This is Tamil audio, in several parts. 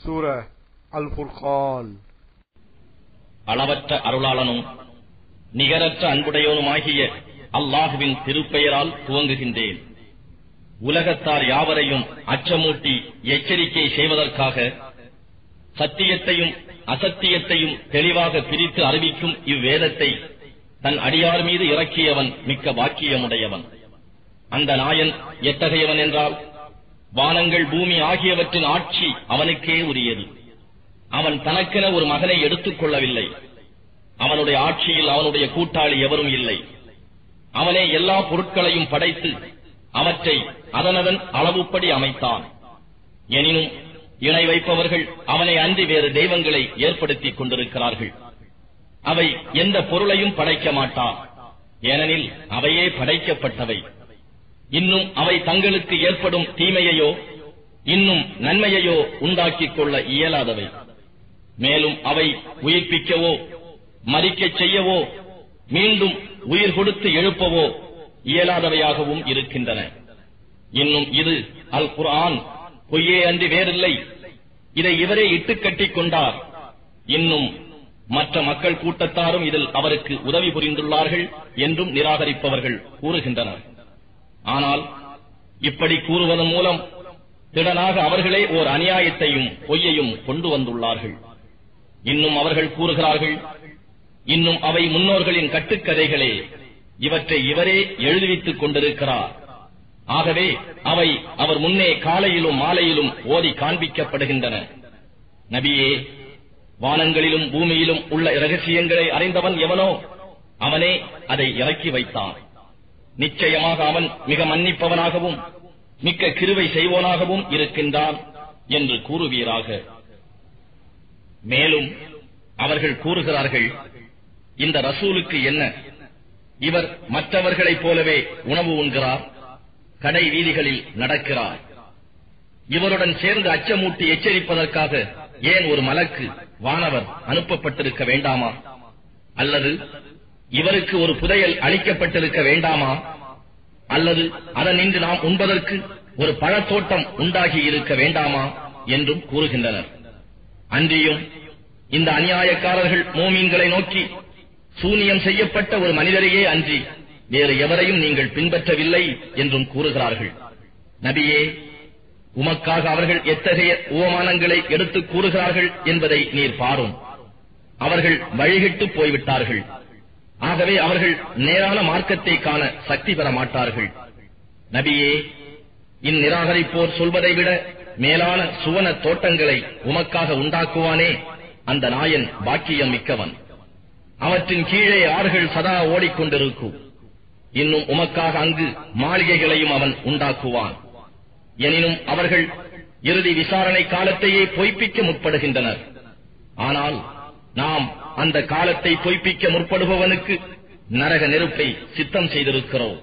சூரா அல் ஃபுர்கான். அளவற்ற அருளாளனும் நிகரற்ற அன்புடையோனுமாகிய அல்லாஹுவின் திருப்பெயரால் துவங்குகின்றேன். உலகத்தார் யாவரையும் அச்சமூட்டி எச்சரிக்கை செய்வதற்காக சத்தியத்தையும் அசத்தியத்தையும் தெளிவாக பிரித்து அறிவிக்கும் இவ்வேதத்தை தன் அடியார் மீது இறக்கியவன் மிக்க பாக்கியமுடையவன். அந்த நாயன் எத்தகையவன் என்றால், வானங்கள் பூமி ஆகியவற்றின் ஆட்சி அவனுக்கே உரியது. அவன் தனக்கென ஒரு மகனை எடுத்துக் கொள்ளவில்லை. அவனுடைய ஆட்சியில் அவனுடைய கூட்டாளி எவரும் இல்லை. அவனே எல்லா பொருட்களையும் படைத்து அவற்றை அதனதன் அளவுப்படி அமைத்தான். எனினும் இணை வைப்பவர்கள் அவனை அன்றி வேறு தெய்வங்களை ஏற்படுத்திக் கொண்டிருக்கிறார்கள். அவை எந்த பொருளையும் படைக்க மாட்டான், ஏனெனில் அவையே படைக்கப்பட்டவை. இன்னும் அவை தங்களுக்கு ஏற்படும் தீமையையோ இன்னும் நன்மையையோ உண்டாக்கிக் கொள்ள இயலாதவை. மேலும் அவை உயிர்ப்பிக்கவோ மரிக்கச் செய்யவோ மீண்டும் உயிர் கொடுத்து எழுப்பவோ இயலாதவையாகவும் இருக்கின்றன. இன்னும் இது அல் குர்ஆன் பொய்யே அன்றி வேறில்லை. இதை இவரே இட்டுக் கட்டிக் கொண்டார். இன்னும் மற்ற மக்கள் கூட்டத்தாரும் இதில் அவருக்கு உதவி புரிந்துள்ளார்கள் என்றும் நிராகரிப்பவர்கள் கூறுகின்றனர். ஆனால் இப்படி கூறுவதன் மூலம் திடனாக அவர்களே ஓர் அநியாயத்தையும் பொய்யையும் கொண்டு வந்துள்ளார்கள். இன்னும் அவர்கள் கூறுகிறார்கள், இன்னும் அவை முன்னோர்களின் கட்டுக்கதைகளே, இவற்றை இவரே எழுதுவித்துக் கொண்டிருக்கிறார். ஆகவே அவை அவர் முன்னே காலையிலும் மாலையிலும் ஓதி காண்பிக்கப்படுகின்றன. நபியே, வானங்களிலும் பூமியிலும் உள்ள இரகசியங்களை அறிந்தவன் எவனோ அவனே அதை இறக்கி வைத்தான். நிச்சயமாக அவன் மிக மன்னிப்பவனாகவும் மிக்க கிருபை செய்வோனாகவும் இருக்கின்றான் என்று கூறுவீராக. மேலும் அவர்கள் கூறுகிறார்கள், இந்த ரசூலுக்கு என்ன? இவர் மற்றவர்களைப் போலவே உணவு உண்கிறார், கடை வீதிகளில் நடக்கிறார். இவருடன் சேர்ந்து அச்சமூட்டி எச்சரிப்பதற்காக ஏன் ஒரு மலக்கு வானவர் அனுப்பப்பட்டிருக்க வேண்டாமா? அல்லது இவருக்கு ஒரு புதையல் அளிக்கப்பட்டிருக்க வேண்டாமா? அல்லது அதனின்று நாம் உண்பதற்கு ஒரு பழத்தோட்டம் உண்டாகி இருக்க வேண்டாமா என்றும் கூறுகின்றனர். அன்றியும் இந்த அநியாயக்காரர்கள் மோமீன்களை நோக்கி, சூனியம் செய்யப்பட்ட ஒரு மனிதரையே அன்றி வேறு எவரையும் நீங்கள் பின்பற்றவில்லை என்றும் கூறுகிறார்கள். நபியே, உமக்காக அவர்கள் எத்தகைய உவமானங்களை எடுத்துக் கூறுகிறார்கள் என்பதை நீர் பாரும். அவர்கள் வழிகிட்டு போய்விட்டார்கள். ஆகவே அவர்கள் நேரான மார்க்கத்தை காண சக்தி பெற மாட்டார்கள். நபியே, இந்நிராகரிப்போர் சொல்வதை விட மேலான சுவன தோட்டங்களை உமக்காக உண்டாக்குவானே, அந்த நாயன் பாக்கியம் மிக்கவன். அவற்றின் கீழே ஆறுகள் சதா ஓடிக்கொண்டிருக்கும். இன்னும் உமக்காக அங்கு மாளிகைகளையும் அவன் உண்டாக்குவான். எனினும் அவர்கள் இறுதி விசாரணை காலத்தையே பொய்ப்பிக்க முற்படுகின்றனர். ஆனால் நாம் அந்த காலத்தை பொய்ப்பிக்க முற்படுபவனுக்கு நரக நெருப்பை சித்தம் செய்திருக்கிறோம்.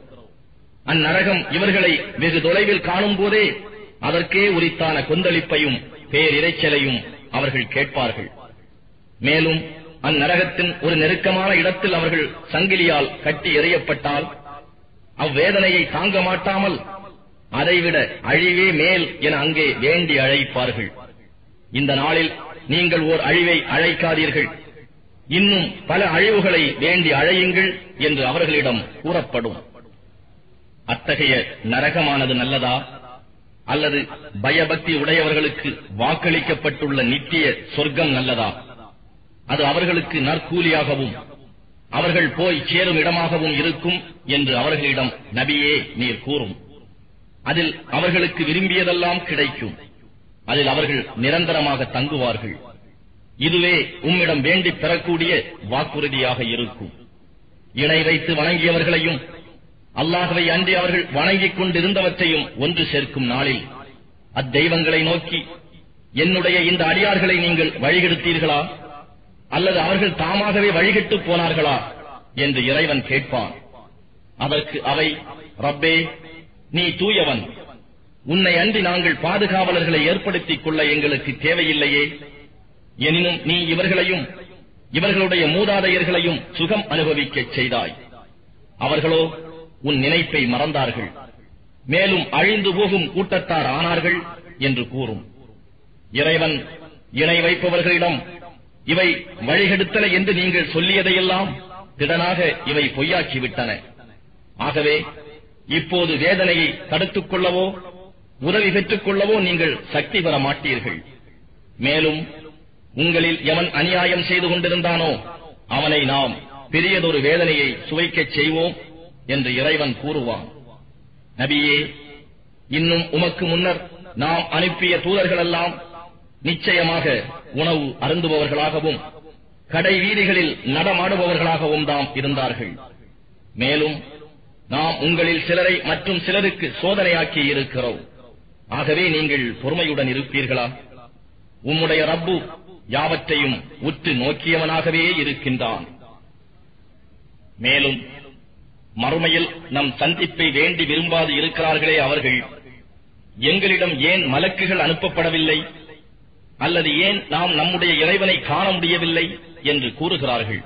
அந்நரகம் இவர்களை வெகு தொலைவில் காணும் போதே அதற்கே உரித்தான கொந்தளிப்பையும் பேரிரைச்சலையும் அவர்கள் கேட்பார்கள். மேலும் அந்நரகத்தின் ஒரு நெருக்கமான இடத்தில் அவர்கள் சங்கிலியால் கட்டி எறியப்பட்டால் அவ்வேதனையை தாங்க மாட்டாமல் அதைவிட அழிவே மேல் என அங்கே வேண்டி அழைப்பார்கள். இந்த நாளில் நீங்கள் ஓர் அழிவை அழைக்காதீர்கள், இன்னும் பல அழிவுகளை வேண்டி அழையுங்கள் என்று அவர்களிடம் கூறப்படும். அத்தகைய நரகமானது நல்லதா? அல்லது பயபக்தி உடையவர்களுக்கு வாக்களிக்கப்பட்டுள்ள நித்திய சொர்க்கம் நல்லதா? அது அவர்களுக்கு நற்கூலியாகவும் அவர்கள் போய் சேரும் இடமாகவும் இருக்கும் என்று அவர்களிடம் நபியே நீர் கூறும். அதில் அவர்களுக்கு விரும்பியதெல்லாம் கிடைக்கும். அதில் அவர்கள் நிரந்தரமாக தங்குவார்கள். இதுவே உம்மிடம் வேண்டி பெறக்கூடிய வாக்குறுதியாக இருக்கும். இணை வைத்து வணங்கியவர்களையும் அல்லாஹ்வை அன்றி அவர்கள் வணங்கிக் கொண்டிருந்தவற்றையும் ஒன்று சேர்க்கும் நாளில் அத்தெய்வங்களை நோக்கி, என்னுடைய இந்த அடியார்களை நீங்கள் வழிகெடுத்தீர்களா அல்லது அவர்கள் தாமாகவே வழிகெட்டு போனார்களா என்று இறைவன் கேட்பான். அதற்கு அவை, ரப்பே, நீ தூயவன், உன்னை அன்றி நாங்கள் பாதுகாவலர்களை ஏற்படுத்திக் கொள்ள எங்களுக்கு தேவையில்லையே. எனினும் நீ இவர்களையும் இவர்களுடைய மூதாதையர்களையும் சுகம் அனுபவிக்கச் செய்தாய். அவர்களோ உன் நினைப்பை மறந்தார்கள், மேலும் அழிந்து போகும் கூட்டத்தார் ஆனார்கள் என்று கூறும். இறைவன் இணை வைப்பவர்களிடம் இவை வழிகெடுத்தன என்று நீங்கள் சொல்லியதையெல்லாம் திடனாக இவை பொய்யாக்கிவிட்டன. ஆகவே இப்போது வேதனையை தடுத்துக் கொள்ளவோ உதவி பெற்றுக் கொள்ளவோ நீங்கள் சக்தி பெற மாட்டீர்கள். மேலும் உங்களில் எவன் அநியாயம் செய்து கொண்டிருந்தானோ அவனை நாம் பெரியதொரு வேதனையை சுவைக்கச் செய்வோம் என்று இறைவன் கூறுவான். நபியே, இன்னும் உமக்கு முன்னர் நாம் அனுப்பிய தூதர்களெல்லாம் நிச்சயமாக உணவு அருந்துபவர்களாகவும் கடை வீதிகளில் நடமாடுபவர்களாகவும் தாம் இருந்தார்கள். மேலும் நாம் உங்களில் சிலரை மற்றும் சிலருக்கு சோதனையாக்கி இருக்கிறோம். ஆகவே நீங்கள் பொறுமையுடன் இருப்பீர்களா? உம்முடைய ரப்பு யாவற்றையும் உற்று நோக்கியவனாகவே இருக்கின்றான். மேலும் மறுமையில் நம் சந்திப்பை வேண்டி விரும்பாது இருக்கிறார்களே அவர்கள், எங்களிடம் ஏன் மலக்குகள் அனுப்பப்படவில்லை அல்லது ஏன் நாம் நம்முடைய இறைவனை காண முடியவில்லை என்று கூறுகிறார்கள்.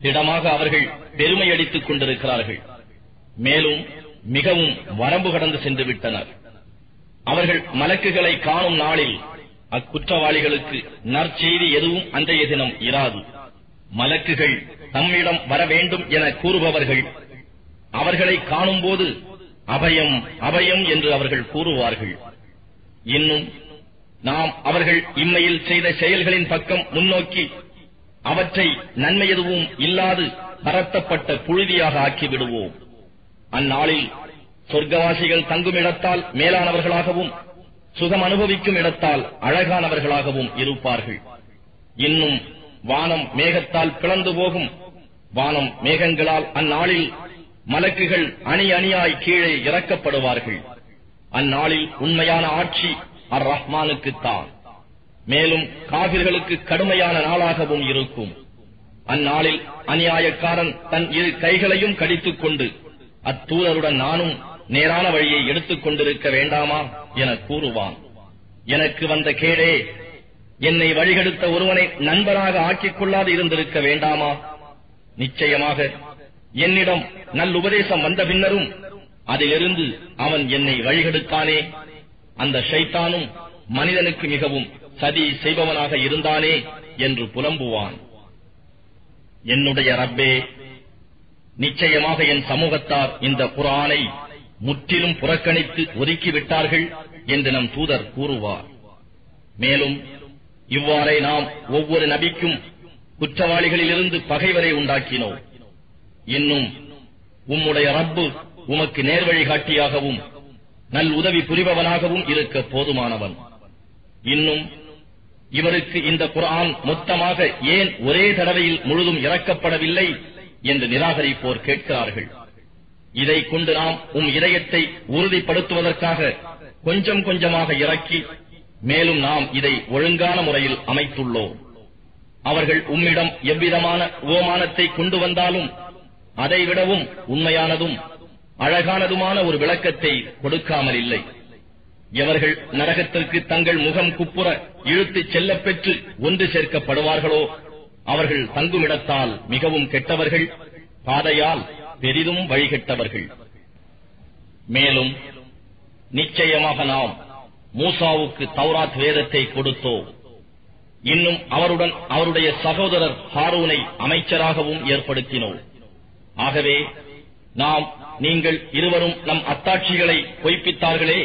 திடமாக அவர்கள் பெருமை அடித்துக் கொண்டிருக்கிறார்கள். மேலும் மிகவும் வரம்பு கடந்து சென்று விட்டனர். அவர்கள் மலக்குகளை காணும் நாளில் அக்குற்றவாளிகளுக்கு நற்செய்தி எதுவும் அன்றைய தினம் இராது. மலக்குகள் தம்மிடம் வர வேண்டும் என கூறுபவர்கள் அவர்களை காணும் போது அபயம் அபயம் என்று அவர்கள் கூறுவார்கள். இன்னும் நாம் அவர்கள் இம்மையில் செய்த செயல்களின் பக்கம் முன்னோக்கி அவற்றை நன்மை எதுவும் இல்லாது பரத்தப்பட்ட புழுதியாக ஆக்கிவிடுவோம். அந்நாளில் சொர்க்கவாசிகள் தங்கும் இடத்தால் மேலானவர்களாகவும் சுகம் அனுபவிக்கும் இடத்தால் அழகானவர்களாகவும் இருப்பார்கள். இன்னும் வானம் மேகத்தால் பிளந்து போகும். வானம் மேகங்களால் அந்நாளில் மலக்குகள் அணி அணியாய் கீழே இறக்கப்படுவார்கள். அந்நாளில் உண்மையான ஆட்சி அர் ரஹ்மானுக்குத்தான். மேலும் காபிர்களுக்கு கடுமையான நாளாகவும் இருக்கும். அந்நாளில் அநியாயக்காரன் தன் இரு கைகளையும் கடித்துக் கொண்டு அத்தூதருடன் நானும் நேரான வழியை எடுத்துக் கொண்டிருக்க வேண்டாமா என கூறுவான். எனக்கு வந்த கேடே, என்னை வழிகெடுத்த ஒருவனை நண்பராக ஆக்கிக் கொள்ளாது இருந்திருக்க வேண்டாமா? நிச்சயமாக என்னிடம் நல்லுபதேசம் வந்த பின்னரும் அதிலிருந்து அவன் என்னை வழிகெடுத்தானே. அந்த ஷைத்தானும் மனிதனுக்கு மிகவும் சதி செய்பவனாக இருந்தானே என்று புலம்புவான். என்னுடைய ரப்பே, நிச்சயமாக என் சமூகத்தார் இந்த குர்ஆனை முற்றிலும் புறக்கணித்து ஒதுக்கிவிட்டார்கள் என்று நம் தூதர் கூறுவார். மேலும் இவ்வாறே நாம் ஒவ்வொரு நபிக்கும் குற்றவாளிகளிலிருந்து பகைவரை உண்டாக்கினோம். இன்னும் உம்முடைய ரப்பு உமக்கு நேர்வழி காட்டியாகவும் நல் உதவி புரிபவனாகவும் இருக்க போதுமானவன். இன்னும் இவருக்கு இந்த குர்ஆன் மொத்தமாக ஏன் ஒரே தடவையில் முழுதும் இறக்கப்படவில்லை என்று நிராகரிப்போர் கேட்கிறார்கள். இதை கொண்டு நாம் இதயத்தை உறுதிப்படுத்துவதற்காக கொஞ்சம் கொஞ்சமாக இறக்கி மேலும் நாம் இதை ஒழுங்கான முறையில் அமைத்துள்ளோம். அவர்கள் உம்மிடம் எவ்விதமான உபமானத்தை கொண்டு வந்தாலும் அதைவிடவும் உண்மையானதும் அழகானதுமான ஒரு விளக்கத்தை கொடுக்காமல் இல்லை. எவர்கள் நரகத்திற்கு தங்கள் முகம் குப்புற இழுத்துச் செல்லப் பெற்று ஒன்று சேர்க்கப்படுவார்களோ அவர்கள் தங்குமிடத்தால் மிகவும் கெட்டவர்கள், பாதையால் பெரிதும் வழிகெட்டவர்கள். மேலும் நிச்சயமாக நாம் மூசாவுக்கு தௌராத் வேதத்தை கொடுத்தோம். இன்னும் அவருடன் அவருடைய சகோதரர் ஹாரூனை அமைச்சராகவும் ஏற்படுத்தினோம். ஆகவே நாம் நீங்கள் இருவரும் நம் அத்தாட்சிகளை பொய்ப்பித்தார்களே,